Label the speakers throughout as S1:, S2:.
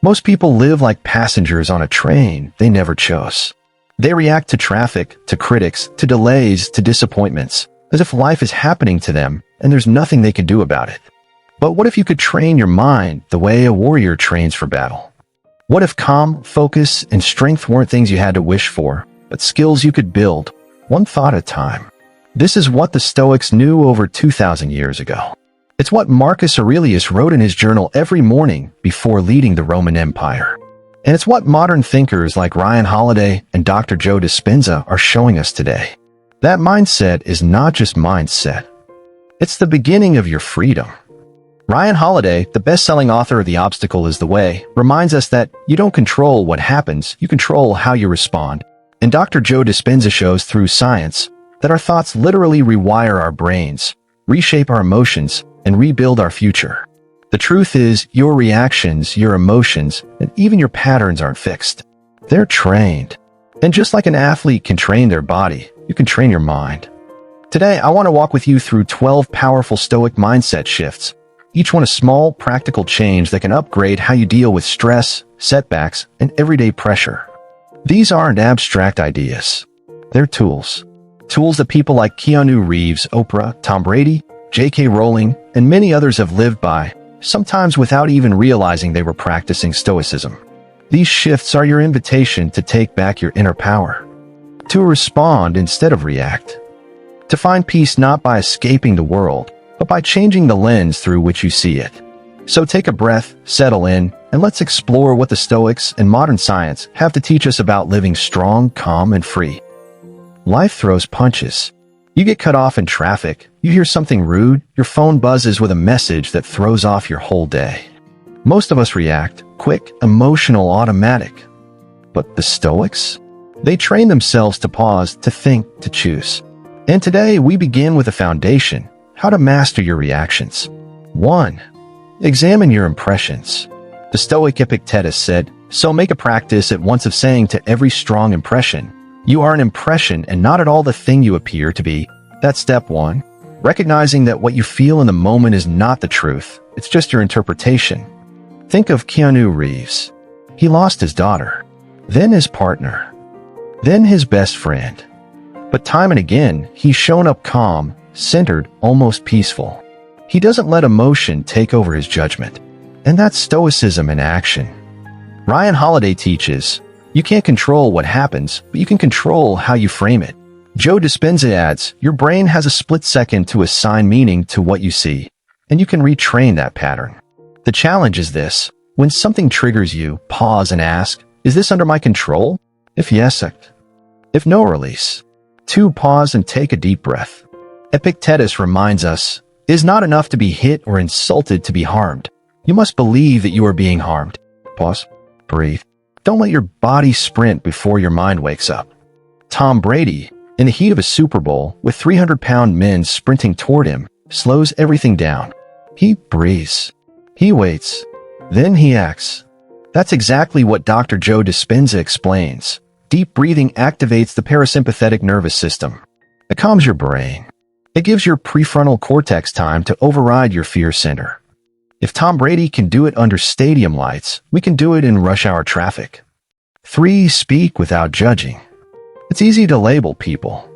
S1: Most people live like passengers on a train they never chose. They react to traffic, to critics, to delays, to disappointments, as if life is happening to them and there's nothing they can do about it. But what if you could train your mind the way a warrior trains for battle? What if calm, focus, and strength weren't things you had to wish for, but skills you could build, one thought at a time? This is what the Stoics knew over 2,000 years ago. It's what Marcus Aurelius wrote in his journal every morning before leading the Roman Empire. And it's what modern thinkers like Ryan Holiday and Dr. Joe Dispenza are showing us today. That mindset is not just mindset. It's the beginning of your freedom. Ryan Holiday, the best-selling author of The Obstacle is the Way, reminds us that you don't control what happens, you control how you respond. And Dr. Joe Dispenza shows through science that our thoughts literally rewire our brains, reshape our emotions, and rebuild our future. The truth is, your reactions, your emotions, and even your patterns aren't fixed. They're trained. And just like an athlete can train their body, you can train your mind. Today, I want to walk with you through 12 powerful Stoic mindset shifts, each one a small, practical change that can upgrade how you deal with stress, setbacks, and everyday pressure. These aren't abstract ideas. They're tools. Tools that people like Keanu Reeves, Oprah, Tom Brady, J.K. Rowling, and many others have lived by, sometimes without even realizing they were practicing Stoicism. These shifts are your invitation to take back your inner power, to respond instead of react, to find peace not by escaping the world, but by changing the lens through which you see it. So take a breath, settle in, and let's explore what the Stoics and modern science have to teach us about living strong, calm, and free. Life throws punches. You get cut off in traffic, you hear something rude, your phone buzzes with a message that throws off your whole day. Most of us react, quick, emotional, automatic. But the Stoics? They train themselves to pause, to think, to choose. And today we begin with a foundation, how to master your reactions. 1. Examine your impressions. The Stoic Epictetus said, "So make a practice at once of saying to every strong impression, you are an impression and not at all the thing you appear to be." That's step 1. Recognizing that what you feel in the moment is not the truth. It's just your interpretation. Think of Keanu Reeves. He lost his daughter, then his partner, then his best friend. But time and again, he's shown up calm, centered, almost peaceful. He doesn't let emotion take over his judgment. And that's Stoicism in action. Ryan Holiday teaches, you can't control what happens, but you can control how you frame it. Joe Dispenza adds, your brain has a split second to assign meaning to what you see, and you can retrain that pattern. The challenge is this: when something triggers you, pause and ask, is this under my control? If yes, act. If no, release. 2. Pause and take a deep breath. Epictetus reminds us, it is not enough to be hit or insulted to be harmed. You must believe that you are being harmed. Pause. Breathe. Don't let your body sprint before your mind wakes up. Tom Brady, in the heat of a Super Bowl, with 300-pound men sprinting toward him, slows everything down. He breathes. He waits. Then he acts. That's exactly what Dr. Joe Dispenza explains. Deep breathing activates the parasympathetic nervous system. It calms your brain. It gives your prefrontal cortex time to override your fear center. If Tom Brady can do it under stadium lights, we can do it in rush hour traffic. 3. Speak without judging. It's easy to label people.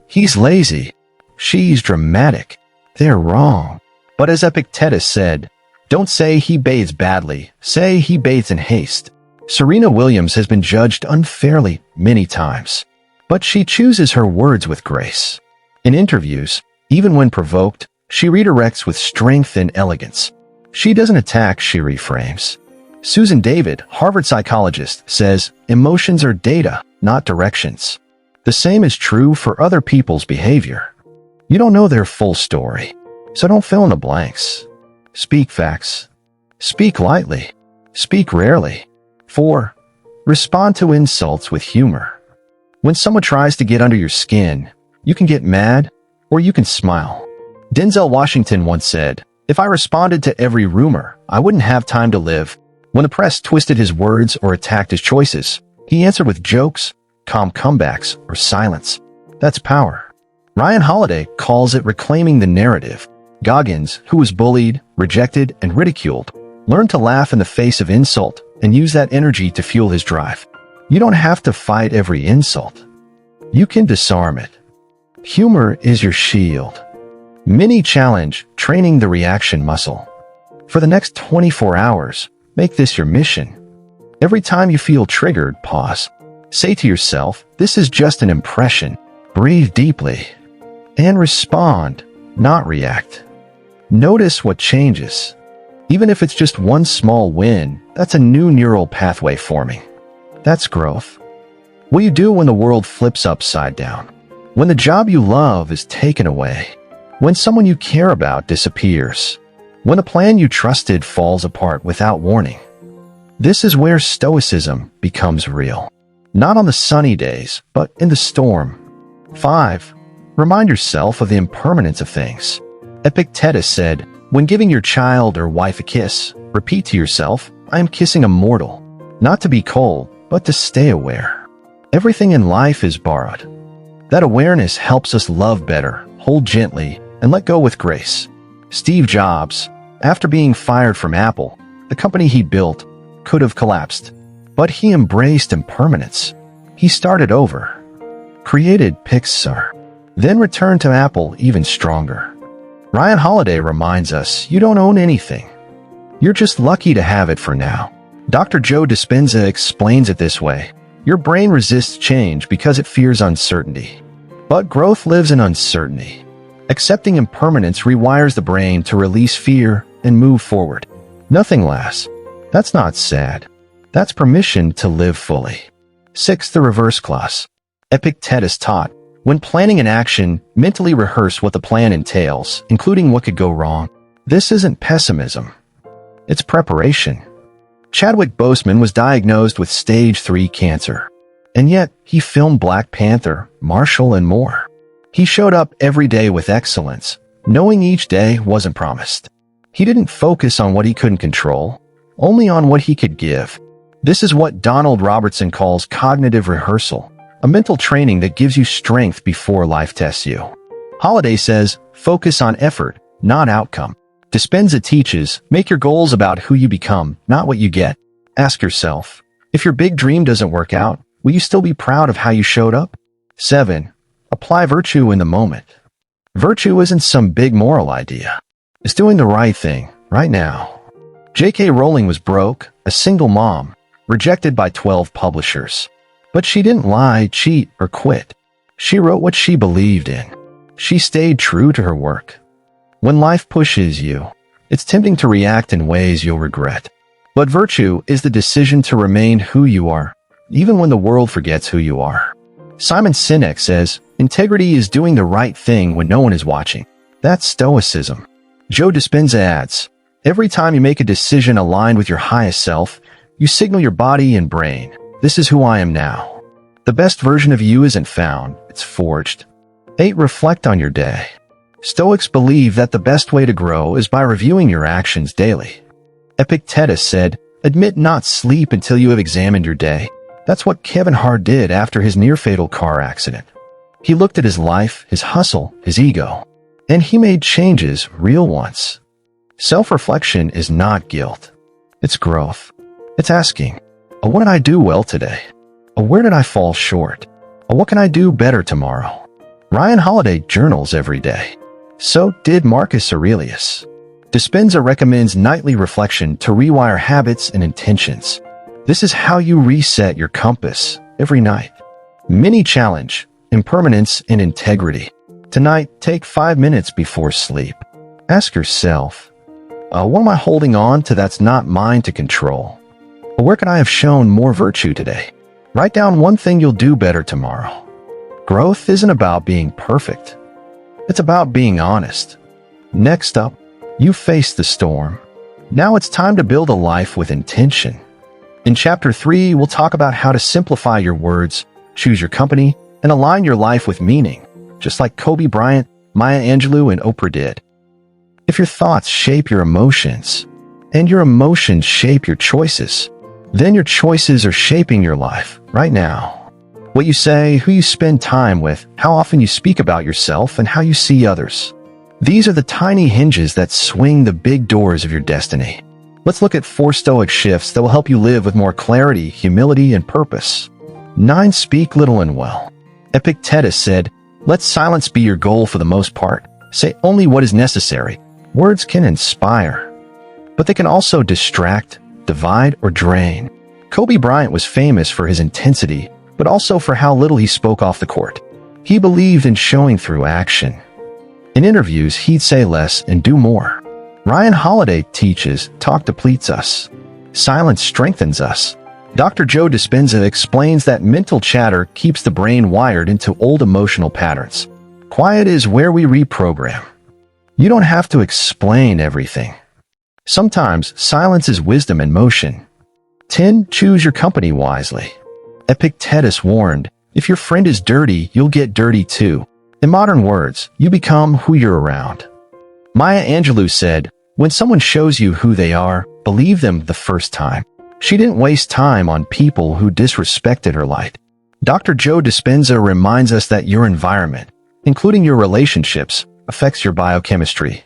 S1: He's lazy. She's dramatic. They're wrong. But as Epictetus said, don't say he bathes badly, say he bathes in haste. Serena Williams has been judged unfairly many times, but she chooses her words with grace. In interviews, even when provoked, she redirects with strength and elegance. She doesn't attack, she reframes. Susan David, Harvard psychologist, says, emotions are data, not directions. The same is true for other people's behavior. You don't know their full story, so don't fill in the blanks. Speak facts. Speak lightly. Speak rarely. 4. Respond to insults with humor. When someone tries to get under your skin, you can get mad or you can smile. Denzel Washington once said, if I responded to every rumor, I wouldn't have time to live. When the press twisted his words or attacked his choices, he answered with jokes, calm comebacks, or silence. That's power. Ryan Holiday calls it reclaiming the narrative. Goggins, who was bullied, rejected, and ridiculed, learned to laugh in the face of insult, and use that energy to fuel his drive. You don't have to fight every insult. You can disarm it. Humor is your shield. Mini challenge, training the reaction muscle. For the next 24 hours, make this your mission. Every time you feel triggered, pause. Say to yourself, this is just an impression. Breathe deeply. And respond, not react. Notice what changes. Even if it's just one small win, that's a new neural pathway forming. That's growth. What you do when the world flips upside down. When the job you love is taken away. When someone you care about disappears. When the plan you trusted falls apart without warning. This is where Stoicism becomes real. Not on the sunny days, but in the storm. 5. Remind yourself of the impermanence of things. Epictetus said, when giving your child or wife a kiss, repeat to yourself, I am kissing a mortal. Not to be cold, but to stay aware. Everything in life is borrowed. That awareness helps us love better, hold gently, and let go with grace. Steve Jobs, after being fired from Apple, the company he built, could have collapsed. But he embraced impermanence. He started over, created Pixar, then returned to Apple even stronger. Ryan Holiday reminds us, you don't own anything. You're just lucky to have it for now. Dr. Joe Dispenza explains it this way. Your brain resists change because it fears uncertainty. But growth lives in uncertainty. Accepting impermanence rewires the brain to release fear and move forward. Nothing lasts. That's not sad. That's permission to live fully. 6. The reverse clause. Epictetus taught, when planning an action, mentally rehearse what the plan entails, including what could go wrong. This isn't pessimism. It's preparation. Chadwick Boseman was diagnosed with stage 3 cancer. And yet, he filmed Black Panther, Marshall, and more. He showed up every day with excellence, knowing each day wasn't promised. He didn't focus on what he couldn't control, only on what he could give. This is what Donald Robertson calls cognitive rehearsal, a mental training that gives you strength before life tests you. Holiday says, focus on effort, not outcome. Dispenza teaches, make your goals about who you become, not what you get. Ask yourself, if your big dream doesn't work out, will you still be proud of how you showed up? 7. Apply virtue in the moment. Virtue isn't some big moral idea. It's doing the right thing, right now. J.K. Rowling was broke, a single mom, rejected by 12 publishers. But she didn't lie, cheat, or quit. She wrote what she believed in. She stayed true to her work. When life pushes you, it's tempting to react in ways you'll regret. But virtue is the decision to remain who you are, even when the world forgets who you are. Simon Sinek says, integrity is doing the right thing when no one is watching. That's Stoicism. Joe Dispenza adds, every time you make a decision aligned with your highest self, you signal your body and brain, this is who I am now. The best version of you isn't found, it's forged. 8. Reflect on your day. Stoics believe that the best way to grow is by reviewing your actions daily. Epictetus said, admit not sleep until you have examined your day. That's what Kevin Hart did after his near-fatal car accident. He looked at his life, his hustle, his ego, and he made changes, real ones. Self-reflection is not guilt. It's growth. It's asking, what did I do well today? Where did I fall short? What can I do better tomorrow? Ryan Holiday journals every day. So did Marcus Aurelius. Dispenza recommends nightly reflection to rewire habits and intentions. This is how you reset your compass every night. Mini challenge, impermanence and integrity. Tonight, take 5 minutes before sleep. Ask yourself, what am I holding on to that's not mine to control? Where could I have shown more virtue today? Write down one thing you'll do better tomorrow. Growth isn't about being perfect. It's about being honest. Next up, you face the storm. Now it's time to build a life with intention. In Chapter 3, we'll talk about how to simplify your words, choose your company, and align your life with meaning, just like Kobe Bryant, Maya Angelou, and Oprah did. If your thoughts shape your emotions, and your emotions shape your choices, then your choices are shaping your life right now. What you say, who you spend time with, how often you speak about yourself, and how you see others. These are the tiny hinges that swing the big doors of your destiny. Let's look at 4 Stoic shifts that will help you live with more clarity, humility, and purpose. 9. Speak little and well. Epictetus said, "Let silence be your goal for the most part. Say only what is necessary." Words can inspire, but they can also distract, divide, or drain. Kobe Bryant was famous for his intensity, but also for how little he spoke off the court. He believed in showing through action. In interviews, he'd say less and do more. Ryan Holiday teaches, talk depletes us. Silence strengthens us. Dr. Joe Dispenza explains that mental chatter keeps the brain wired into old emotional patterns. Quiet is where we reprogram. You don't have to explain everything. Sometimes silence is wisdom in motion. 10. Choose your company wisely. Epictetus warned, if your friend is dirty, you'll get dirty too. In modern words, you become who you're around. Maya Angelou said, when someone shows you who they are, believe them the first time. She didn't waste time on people who disrespected her light. Dr. Joe Dispenza reminds us that your environment, including your relationships, affects your biochemistry.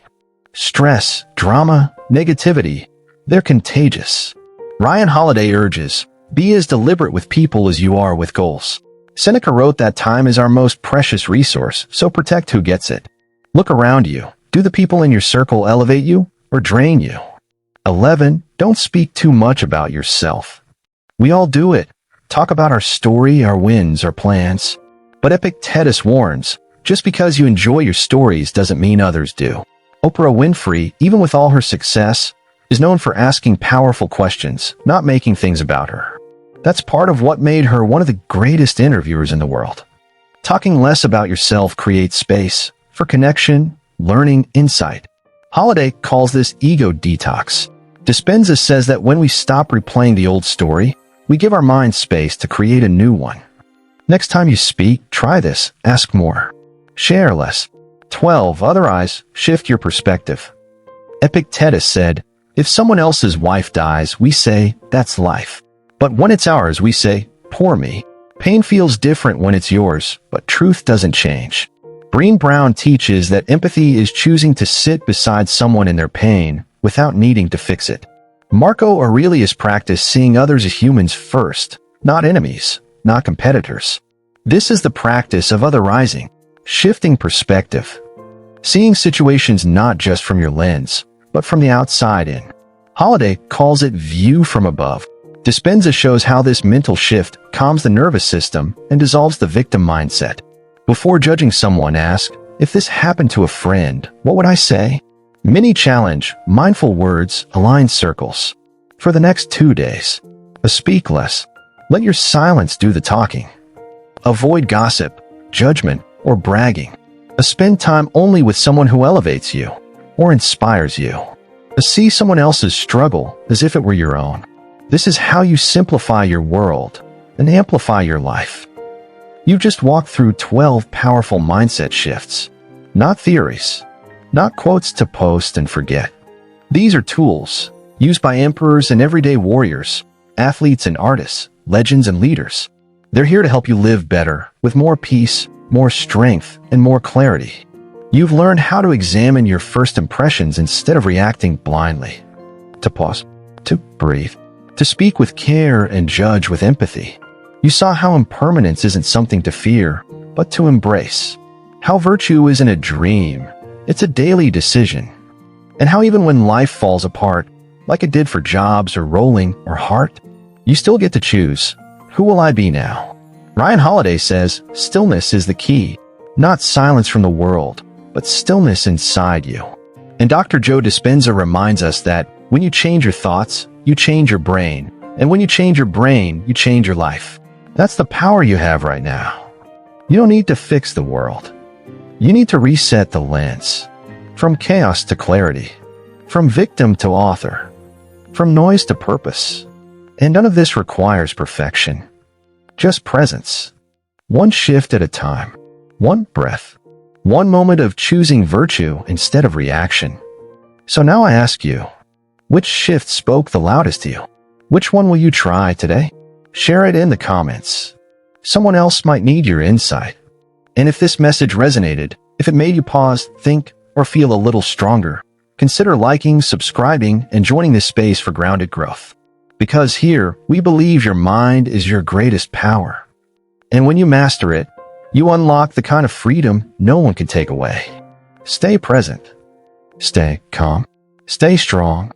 S1: Stress, drama, negativity, they're contagious. Ryan Holiday urges, be as deliberate with people as you are with goals. Seneca wrote that time is our most precious resource, so protect who gets it. Look around you. Do the people in your circle elevate you or drain you? 11. Don't speak too much about yourself. We all do it. Talk about our story, our wins, our plans. But Epictetus warns, just because you enjoy your stories doesn't mean others do. Oprah Winfrey, even with all her success, is known for asking powerful questions, not making things about her. That's part of what made her one of the greatest interviewers in the world. Talking less about yourself creates space for connection, learning, insight. Holiday calls this ego detox. Dispenza says that when we stop replaying the old story, we give our mind space to create a new one. Next time you speak, try this. Ask more. Share less. 12. Otherwise, shift your perspective. Epictetus said, if someone else's wife dies, we say, that's life. But when it's ours, we say, poor me. Pain feels different when it's yours, but truth doesn't change. Brené Brown teaches that empathy is choosing to sit beside someone in their pain without needing to fix it. Marcus Aurelius practiced seeing others as humans first, not enemies, not competitors. This is the practice of other rising, shifting perspective. Seeing situations not just from your lens, but from the outside in. Holiday calls it view from above. Dispenza shows how this mental shift calms the nervous system and dissolves the victim mindset. Before judging someone, ask, if this happened to a friend, what would I say? Mini challenge, mindful words, aligned circles. For the next 2 days, speak less. Let your silence do the talking. Avoid gossip, judgment, or bragging. Spend time only with someone who elevates you or inspires you. See someone else's struggle as if it were your own. This is how you simplify your world and amplify your life. You've just walked through 12 powerful mindset shifts, not theories, not quotes to post and forget. These are tools used by emperors and everyday warriors, athletes and artists, legends and leaders. They're here to help you live better with more peace, more strength, and more clarity. You've learned how to examine your first impressions instead of reacting blindly. To pause, to breathe, to speak with care and judge with empathy. You saw how impermanence isn't something to fear, but to embrace. How virtue isn't a dream, it's a daily decision. And how even when life falls apart, like it did for Jobs or Rowling or Hart, you still get to choose, who will I be now? Ryan Holiday says, stillness is the key, not silence from the world, but stillness inside you. And Dr. Joe Dispenza reminds us that when you change your thoughts, you change your brain. And when you change your brain, you change your life. That's the power you have right now. You don't need to fix the world. You need to reset the lens. From chaos to clarity. From victim to author. From noise to purpose. And none of this requires perfection. Just presence. One shift at a time. One breath. One moment of choosing virtue instead of reaction. So now I ask you, which shift spoke the loudest to you? Which one will you try today? Share it in the comments. Someone else might need your insight. And if this message resonated, if it made you pause, think, or feel a little stronger, consider liking, subscribing, and joining this space for grounded growth. Because here, we believe your mind is your greatest power. And when you master it, you unlock the kind of freedom no one can take away. Stay present. Stay calm. Stay strong.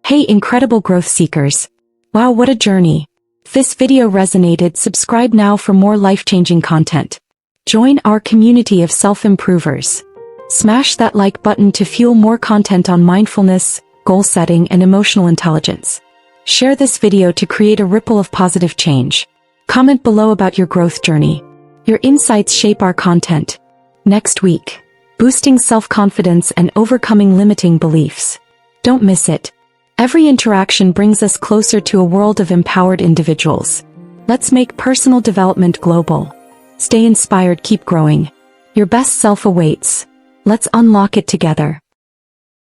S2: Hey, incredible growth seekers. Wow, what a journey. If this video resonated, subscribe now for more life-changing content. Join our community of self-improvers. Smash that like button to fuel more content on mindfulness, goal setting, and emotional intelligence. Share this video to create a ripple of positive change. Comment below about your growth journey. Your insights shape our content. Next week, boosting self-confidence and overcoming limiting beliefs. Don't miss it. Every interaction brings us closer to a world of empowered individuals. Let's make personal development global. Stay inspired, keep growing. Your best self awaits. Let's unlock it together.